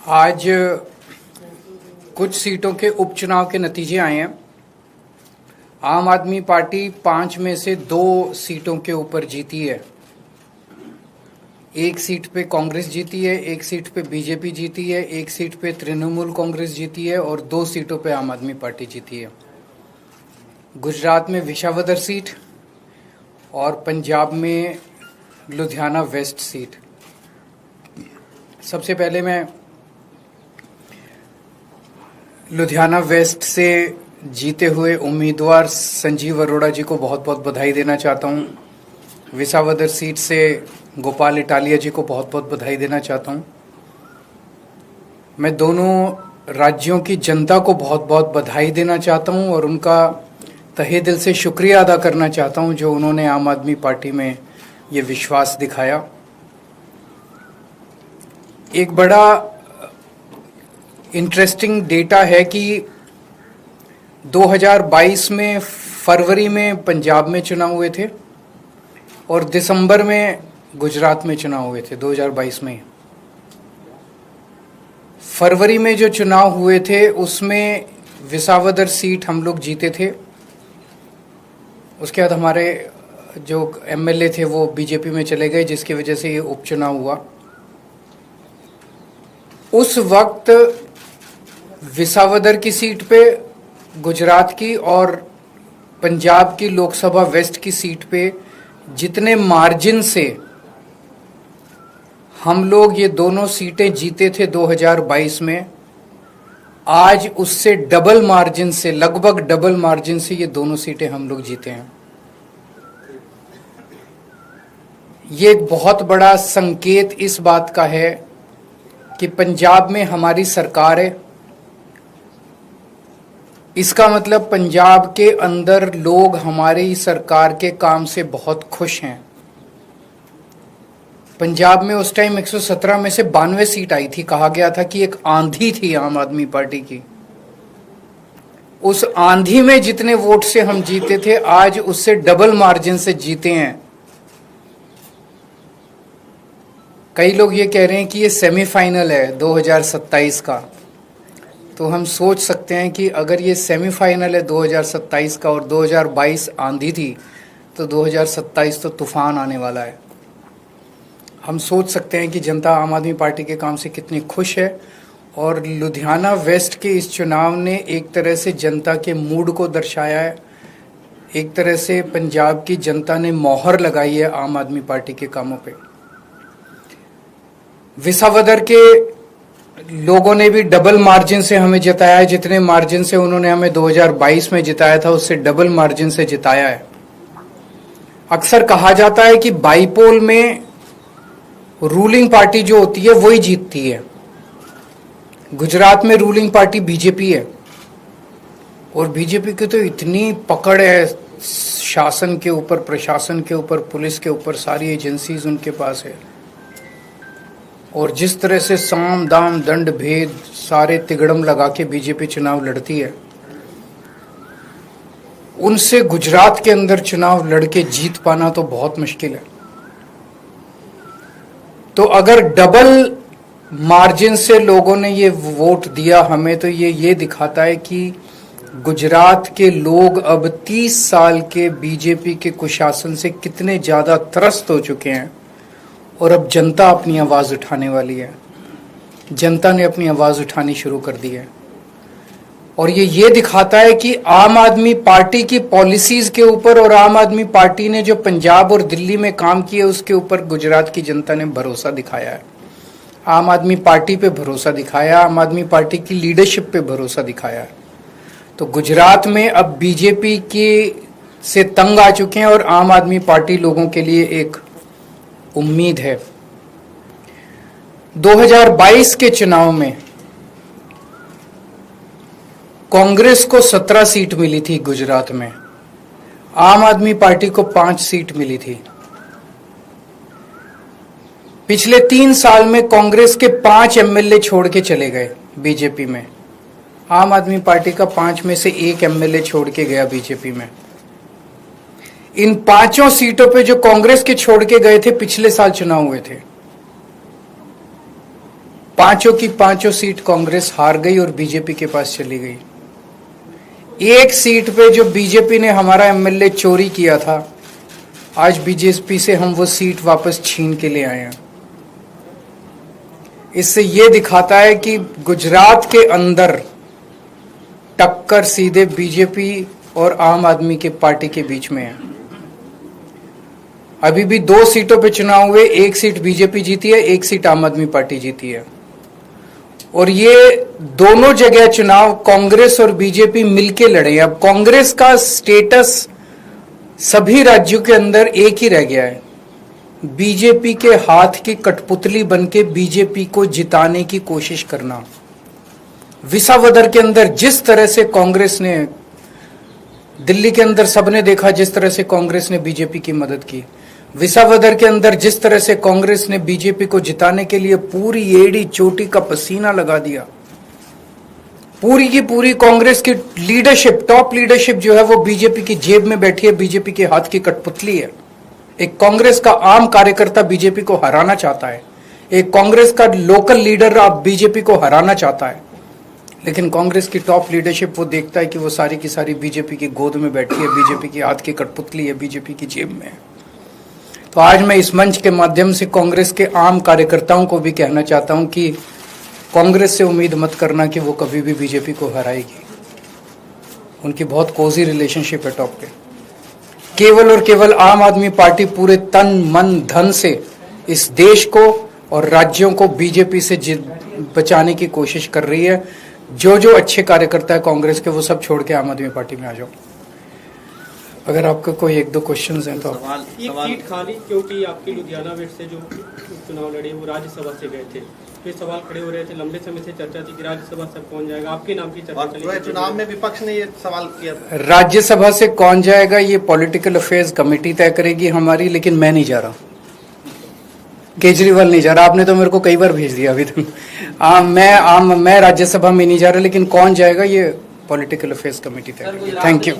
आज कुछ सीटों के उपचुनाव के नतीजे आए हैं। आम आदमी पार्टी 5 में से 2 सीटों के ऊपर जीती है। एक सीट पे कांग्रेस जीती है, एक सीट पे बीजेपी जीती है, एक सीट पे तृणमूल कांग्रेस जीती है और 2 सीटों पे आम आदमी पार्टी जीती है। गुजरात में विसावदर सीट और पंजाब में लुधियाना वेस्ट सीट। सबसे पहले मैं लुधियाना वेस्ट से जीते हुए उम्मीदवार संजीव अरोड़ा जी को बहुत बहुत बधाई देना चाहता हूं। विसावदर सीट से गोपाल इटालिया जी को बहुत बहुत बधाई देना चाहता हूं। मैं दोनों राज्यों की जनता को बहुत बहुत बधाई देना चाहता हूं और उनका तहे दिल से शुक्रिया अदा करना चाहता हूं जो उन्होंने आम आदमी पार्टी में ये विश्वास दिखाया। एक बड़ा इंटरेस्टिंग डेटा है कि 2022 में फरवरी में पंजाब में चुनाव हुए थे और दिसंबर में गुजरात में चुनाव हुए थे। 2022 में फरवरी में जो चुनाव हुए थे उसमें विसावदर सीट हम लोग जीते थे। उसके बाद हमारे जो एमएलए थे वो बीजेपी में चले गए, जिसकी वजह से ये उपचुनाव हुआ। उस वक्त विसावदर की सीट पे, गुजरात की और पंजाब की लोकसभा वेस्ट की सीट पे जितने मार्जिन से हम लोग ये दोनों सीटें जीते थे 2022 में, आज उससे डबल मार्जिन से, लगभग डबल मार्जिन से ये दोनों सीटें हम लोग जीते हैं। ये एक बहुत बड़ा संकेत इस बात का है कि पंजाब में हमारी सरकार है। इसका मतलब पंजाब के अंदर लोग हमारी सरकार के काम से बहुत खुश हैं। पंजाब में उस टाइम 117 में से 92 सीट आई थी। कहा गया था कि एक आंधी थी आम आदमी पार्टी की। उस आंधी में जितने वोट से हम जीते थे, आज उससे डबल मार्जिन से जीते हैं। कई लोग ये कह रहे हैं कि ये सेमीफाइनल है 2027 का। तो हम सोच सकते हैं कि अगर ये सेमीफाइनल है 2027 का और 2022 आंधी थी, तो 2027 तो तूफान आने वाला है। हम सोच सकते हैं कि जनता आम आदमी पार्टी के काम से कितनी खुश है। और लुधियाना वेस्ट के इस चुनाव ने एक तरह से जनता के मूड को दर्शाया है। एक तरह से पंजाब की जनता ने मोहर लगाई है आम आदमी पार्टी के कामों पे। विसावदर के लोगों ने भी डबल मार्जिन से हमें जिताया है। जितने मार्जिन से उन्होंने हमें 2022 में जिताया था, उससे डबल मार्जिन से जिताया है। अक्सर कहा जाता है कि बाईपोल में रूलिंग पार्टी जो होती है वही जीतती है। गुजरात में रूलिंग पार्टी बीजेपी है और बीजेपी की तो इतनी पकड़ है शासन के ऊपर, प्रशासन के ऊपर, पुलिस के ऊपर, सारी एजेंसीज उनके पास है। और जिस तरह से साम दाम दंड भेद सारे तिगड़म लगा के बीजेपी चुनाव लड़ती है, उनसे गुजरात के अंदर चुनाव लड़के जीत पाना तो बहुत मुश्किल है। तो अगर डबल मार्जिन से लोगों ने ये वोट दिया हमें, तो ये दिखाता है कि गुजरात के लोग अब 30 साल के बीजेपी के कुशासन से कितने ज्यादा त्रस्त हो चुके हैं। और अब जनता अपनी आवाज उठाने वाली है। जनता ने अपनी आवाज उठानी शुरू कर दी है। और ये दिखाता है कि आम आदमी पार्टी की पॉलिसीज के ऊपर और आम आदमी पार्टी ने जो पंजाब और दिल्ली में काम किया उसके ऊपर गुजरात की जनता ने भरोसा दिखाया है। आम आदमी पार्टी पे भरोसा दिखाया, आम आदमी पार्टी की लीडरशिप पे भरोसा दिखाया है। तो गुजरात में अब बीजेपी के से तंग आ चुके हैं और आम आदमी पार्टी लोगों के लिए एक उम्मीद है। 2022 के चुनाव में कांग्रेस को 17 सीट मिली थी गुजरात में, आम आदमी पार्टी को 5 सीट मिली थी। पिछले 3 साल में कांग्रेस के 5 एमएलए छोड़ के चले गए बीजेपी में। आम आदमी पार्टी का 5 में से 1 एमएलए छोड़ के गया बीजेपी में। इन 5 सीटों पे जो कांग्रेस के छोड़ के गए थे, पिछले साल चुनाव हुए थे। पांचों की पांचों सीट कांग्रेस हार गई और बीजेपी के पास चली गई। एक सीट पे जो बीजेपी ने हमारा एमएलए चोरी किया था, आज बीजेपी से हम वो सीट वापस छीन के ले आए हैं। इससे ये दिखाता है कि गुजरात के अंदर टक्कर सीधे बीजेपी और आम आदमी के पार्टी के बीच में है। अभी भी 2 सीटों पे चुनाव हुए, 1 सीट बीजेपी जीती है, 1 सीट आम आदमी पार्टी जीती है। और ये दोनों जगह चुनाव कांग्रेस और बीजेपी मिलके लड़े। अब कांग्रेस का स्टेटस सभी राज्यों के अंदर एक ही रह गया है, बीजेपी के हाथ की कठपुतली बनके बीजेपी को जिताने की कोशिश करना। विसावदर के अंदर जिस तरह से कांग्रेस ने, दिल्ली के अंदर सबने देखा जिस तरह से कांग्रेस ने बीजेपी की मदद की, विसावदर के अंदर जिस तरह से कांग्रेस ने बीजेपी को जिताने के लिए पूरी एड़ी चोटी का पसीना लगा दिया। पूरी की पूरी कांग्रेस की लीडरशिप, टॉप लीडरशिप जो है वो बीजेपी की जेब में बैठी है, बीजेपी के हाथ की कठपुतली है। एक कांग्रेस का आम कार्यकर्ता बीजेपी को हराना चाहता है, एक कांग्रेस का लोकल लीडर अब बीजेपी को हराना चाहता है, लेकिन कांग्रेस की टॉप लीडरशिप वो देखता है कि वो सारी की सारी बीजेपी की गोद में बैठी है, बीजेपी की हाथ की कठपुतली है, बीजेपी की जेब में है। तो आज मैं इस मंच के माध्यम से कांग्रेस के आम कार्यकर्ताओं को भी कहना चाहता हूं कि कांग्रेस से उम्मीद मत करना कि वो कभी भी बीजेपी को हराएगी। उनकी बहुत कोजी रिलेशनशिप है टॉप पे। केवल और केवल आम आदमी पार्टी पूरे तन मन धन से इस देश को और राज्यों को बीजेपी से बचाने की कोशिश कर रही है। जो जो अच्छे कार्यकर्ता है कांग्रेस के वो सब छोड़ के आम आदमी पार्टी में आ जाओ। अगर आपका कोई 1-2 क्वेश्चंस हैं तो सवाल सीट खाली, क्योंकि आपके लुधियाना वेस्ट से जो चुनाव लड़े वो राज्यसभा से गए थे, फिर सवाल खड़े हो रहे थे, लंबे समय से चर्चा थी कि राज्यसभा से कौन जाएगा, आपके नाम की चर्चा चली। चुनाव में विपक्ष ने ये सवाल किया था। राज्यसभा से कौन जाएगा ये पॉलिटिकल अफेयर्स कमेटी तय करेगी हमारी, लेकिन मैं नहीं जा रहा, केजरीवाल नहीं जा रहा। आपने तो मेरे को कई बार भेज दिया अभी तक। मैं राज्यसभा में नहीं जा रहा, लेकिन कौन जाएगा ये पॉलिटिकल अफेयर्स कमेटी तय करेगी। Thank you.